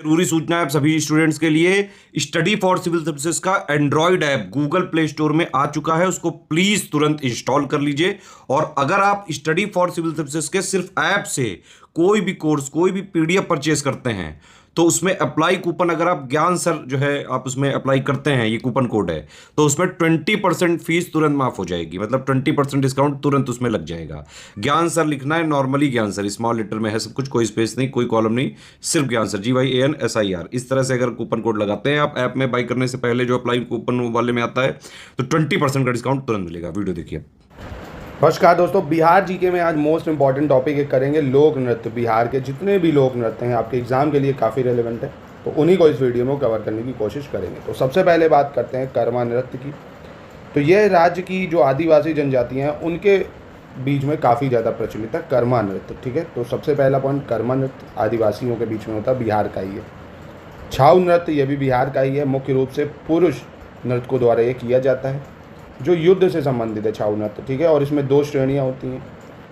जरूरी सूचना है आप सभी स्टूडेंट्स के लिए। स्टडी फॉर सिविल सर्विसेज का Android app Google play store में आ चुका है, उसको प्लीज तुरंत इंस्टॉल कर लीजिए। और अगर आप स्टडी फॉर सिविल सर्विसेज के सिर्फ ऐप से कोई भी कोर्स, कोई भी पीडीएफ परचेज करते हैं तो उसमें अप्लाई कूपन, अगर आप ज्ञान सर जो है आप उसमें अप्लाई करते हैं, ये कूपन कोड है, तो उसमें 20% फीस तुरंत माफ हो जाएगी। मतलब 20% डिस्काउंट तुरंत उसमें लग जाएगा। ज्ञान सर लिखना है, नॉर्मली ज्ञान सर स्मॉल लेटर में है सब कुछ, कोई स्पेस नहीं, कोई कॉलम नहीं, सिर्फ ज्ञान सर GYANSIR। इस तरह से अगर कूपन कोड लगाते हैं आप ऐप में बाई करने से पहले, जो अप्लाई कूपन वाले में आता है, तो 20% का डिस्काउंट तुरंत मिलेगा। वीडियो देखिए। नमस्कार दोस्तों, बिहार जीके में आज मोस्ट इंपॉर्टेंट टॉपिक एक करेंगे, लोक नृत्य। बिहार के जितने भी लोक नृत्य हैं आपके एग्जाम के लिए काफ़ी रेलेवेंट है, तो उन्हीं को इस वीडियो में कवर करने की कोशिश करेंगे। तो सबसे पहले बात करते हैं कर्मा नृत्य की। तो यह राज्य की जो आदिवासी जनजातियाँ हैं उनके बीच में काफ़ी ज़्यादा प्रचलित है कर्मा नृत्य। ठीक है, तो सबसे पहला पॉइंट, कर्मा नृत्य आदिवासियों के बीच में होता है, बिहार का ही है। छाऊ नृत्य ये भी बिहार का ही है, मुख्य रूप से पुरुष नृत्य को द्वारा ये किया जाता है, जो युद्ध से संबंधित है छाऊ नृत्य। ठीक है, और इसमें 2 श्रेणियाँ होती हैं।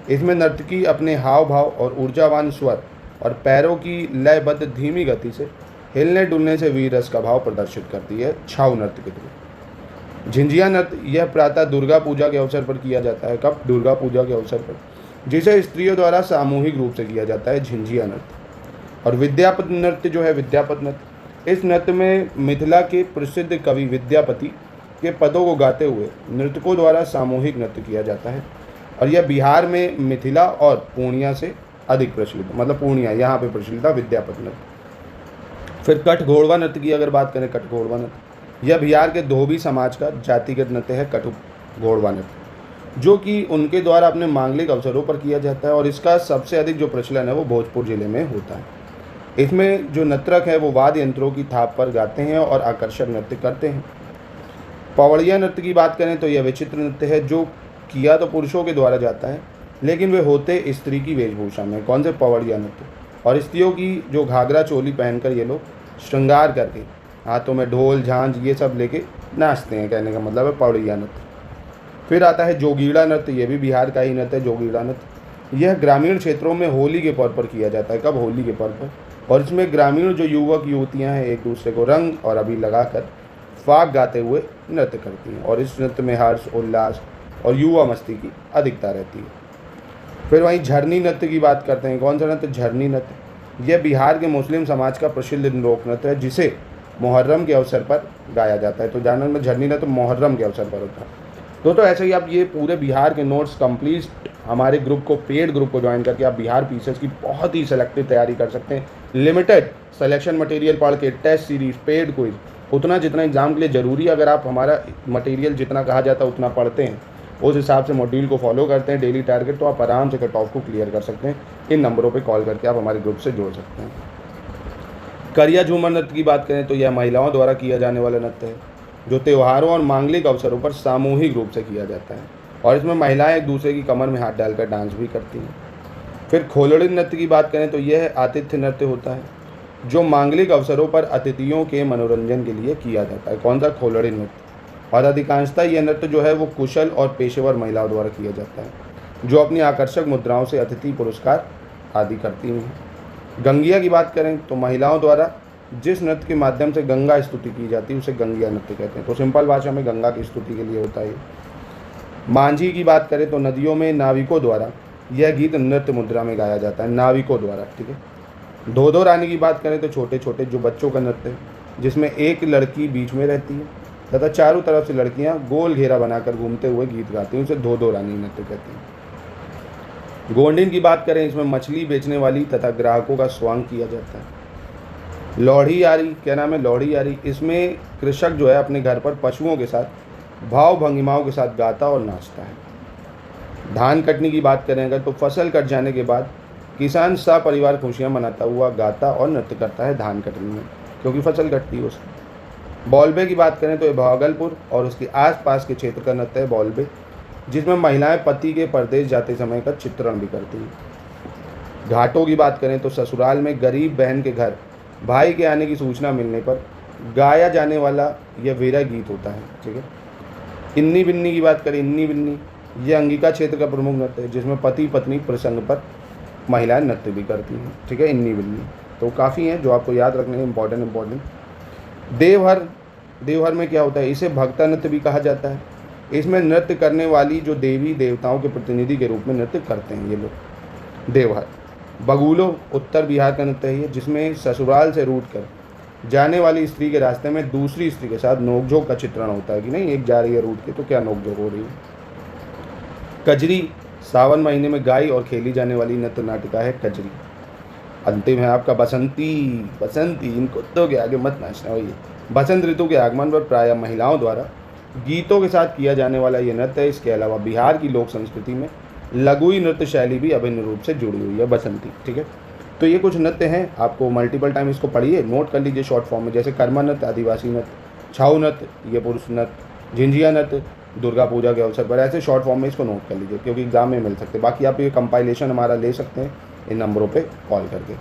इसमें नर्तकी अपने हाव भाव और ऊर्जावान स्वर और पैरों की लयबद्ध धीमी गति से हिलने डुलने से वीर रस का भाव प्रदर्शित करती है छाऊ नृत्य के थ्रू। झिंझिया नृत्य यह प्रातः दुर्गा पूजा के अवसर पर किया जाता है। कब? दुर्गा पूजा के अवसर पर, जिसे स्त्रियों द्वारा सामूहिक रूप से किया जाता है, झिंझिया नृत्य। और विद्यापति नृत्य जो है, विद्यापति नृत्य, इस नृत्य में मिथिला के प्रसिद्ध कवि विद्यापति के पदों को गाते हुए नृतकों द्वारा सामूहिक नृत्य किया जाता है। और यह बिहार में मिथिला और पूर्णिया से अधिक प्रचलित, मतलब पूर्णिया यहाँ पे प्रचलित था विद्यापति नृत्य। फिर कठघोड़वा नृत्य की अगर बात करें, कठघोड़वा नृत्य यह बिहार के धोबी समाज का जातिगत नृत्य है, कठघोड़वा नृत्य, जो कि उनके द्वारा अपने मांगलिक अवसरों पर किया जाता है। और इसका सबसे अधिक जो प्रचलन है वो भोजपुर जिले में होता है। इसमें जो नर्तक है वो वाद्य यंत्रों की थाप पर गाते हैं और आकर्षक नृत्य करते हैं। पवड़िया नृत्य की बात करें तो यह विचित्र नृत्य है, जो किया तो पुरुषों के द्वारा जाता है, लेकिन वे होते स्त्री की वेशभूषा में। कौन से? पवड़िया नृत्य। और स्त्रियों की जो घाघरा चोली पहनकर ये लोग श्रृंगार करके हाथों में ढोल झांझ ये सब लेके नाचते हैं, कहने का मतलब है पवड़िया नृत्य। फिर आता है जोगीड़ा नृत्य, ये भी बिहार का ही नृत्य है, जोगीड़ा नृत्य। यह ग्रामीण क्षेत्रों में होली के पर्व पर किया जाता है। कब? होली के पर्व पर। और इसमें ग्रामीण जो युवक युवतियाँ हैं एक दूसरे को रंग और अबीर लगाकर फाग गाते हुए नृत्य करती हैं। और इस नृत्य में हर्ष, उल्लास और युवा मस्ती की अधिकता रहती है। फिर वहीं झरनी नृत्य की बात करते हैं। कौन सा नृत्य? झरनी नृत्य। यह बिहार के मुस्लिम समाज का प्रसिद्ध लोक नृत्य है, जिसे मुहर्रम के अवसर पर गाया जाता है। तो जानना में झरनी नृत्य मुहर्रम के अवसर पर होता है। दोस्तों ऐसे ही आप ये पूरे बिहार के नोट्स कंप्लीट हमारे ग्रुप को, पेड ग्रुप को ज्वाइन करके आप बिहार पीसेस की बहुत ही सेलेक्टिव तैयारी कर सकते हैं। लिमिटेड सिलेक्शन मटेरियल पढ़ के, टेस्ट सीरीज, पेड क्विज, उतना जितना एग्जाम के लिए ज़रूरी है, अगर आप हमारा मटेरियल जितना कहा जाता है उतना पढ़ते हैं, उस हिसाब से मॉड्यूल को फॉलो करते हैं, डेली टारगेट, तो आप आराम से कट ऑफ को क्लियर कर सकते हैं। इन नंबरों पे कॉल करके आप हमारे ग्रुप से जुड़ सकते हैं। करिया झूमर नृत्य की बात करें तो यह महिलाओं द्वारा किया जाने वाला नृत्य है, जो त्योहारों और मांगलिक अवसरों पर सामूहिक रूप से किया जाता है। और इसमें महिलाएँ एक दूसरे की कमर में हाथ डालकर डांस भी करती हैं। फिर खोलड़ी नृत्य की बात करें तो यह आतिथ्य नृत्य होता है, जो मांगलिक अवसरों पर अतिथियों के मनोरंजन के लिए किया जाता है। कौन सा? खोलड़ी नृत्य। और अधिकांशतः यह नृत्य जो है वो कुशल और पेशेवर महिलाओं द्वारा किया जाता है, जो अपनी आकर्षक मुद्राओं से अतिथि पुरस्कार आदि करती हैं। गंगिया की बात करें तो महिलाओं द्वारा जिस नृत्य के माध्यम से गंगा स्तुति की जाती है उसे गंगिया नृत्य कहते हैं। तो सिंपल भाषा में गंगा की स्तुति के लिए होता है। मांझी की बात करें तो नदियों में नाविकों द्वारा यह गीत नृत्य मुद्रा में गाया जाता है, नाविकों द्वारा। ठीक है। धोधो रानी की बात करें तो छोटे छोटे जो बच्चों का नृत्य है, जिसमें एक लड़की बीच में रहती है तथा चारों तरफ से लड़कियां गोल घेरा बनाकर घूमते हुए गीत गाती हैं, उसे धोधो रानी नृत्य कहती हैं। गोंडिन की बात करें, इसमें मछली बेचने वाली तथा ग्राहकों का स्वांग किया जाता है। लौड़ी यारी, क्या नाम है? लौड़ी यारी। इसमें कृषक जो है अपने घर पर पशुओं के साथ भाव भंगिमाओं के साथ गाता और नाचता है। धान कटनी की बात करें अगर तो फसल कट जाने के बाद किसान सपरिवार खुशियाँ मनाता हुआ गाता और नृत्य करता है धान कटनी में, क्योंकि फसल कटती है उसकी। बॉलबे की बात करें तो ये भागलपुर और उसके आसपास के क्षेत्र का नृत्य है बॉलबे, जिसमें महिलाएं पति के परदेश जाते समय का चित्रण भी करती हैं। घाटों की बात करें तो ससुराल में गरीब बहन के घर भाई के आने की सूचना मिलने पर गाया जाने वाला यह वीरा गीत होता है। ठीक है। इन्नी बिन्नी की बात करें, इन्नी बिन्नी यह अंगिका क्षेत्र का प्रमुख नृत्य है, जिसमें पति पत्नी प्रसंग पर महिलाएं नृत्य भी करती हैं। ठीक है, इन्नी बिन्नी। तो काफ़ी हैं जो आपको याद रखने हैं, इंपॉर्टेंट। देवहर में क्या होता है, इसे भक्ता नृत्य भी कहा जाता है। इसमें नृत्य करने वाली जो देवी देवताओं के प्रतिनिधि के रूप में नृत्य करते हैं ये लोग। देवहर। बगुलो उत्तर बिहार का नृत्य है ये, जिसमें ससुराल से रूठ कर जाने वाली स्त्री के रास्ते में दूसरी स्त्री के साथ नोकझोंक का चित्रण होता है कि नहीं, एक जा रही है रूठ के तो क्या नोकझोंक हो रही है। कजरी सावन महीने में गाई और खेली जाने वाली नृत्य नाटिका है कजरी। अंतिम है आपका बसंती। इन कुत्तों के आगे मत नाचना भैया। बसंत ऋतु के आगमन पर प्रायः महिलाओं द्वारा गीतों के साथ किया जाने वाला ये नृत्य है। इसके अलावा बिहार की लोक संस्कृति में लघुई नृत्य शैली भी अभिन्न रूप से जुड़ी हुई है बसंती। ठीक है, तो ये कुछ नृत्य हैं, आपको मल्टीपल टाइम इसको पढ़िए, नोट कर लीजिए शॉर्ट फॉर्म में, जैसे कर्मा नृत्य, आदिवासी नृत्य, छाऊ नृत्य, ये पुरुष नृत्य, झिंझिया नृत्य दुर्गा पूजा के अवसर पर। ऐसे शॉर्ट फॉर्म में इसको नोट कर लीजिए क्योंकि एग्जाम में मिल सकते हैं। बाकी आप ये कंपाइलेशन हमारा ले सकते हैं इन नंबरों पे कॉल करके।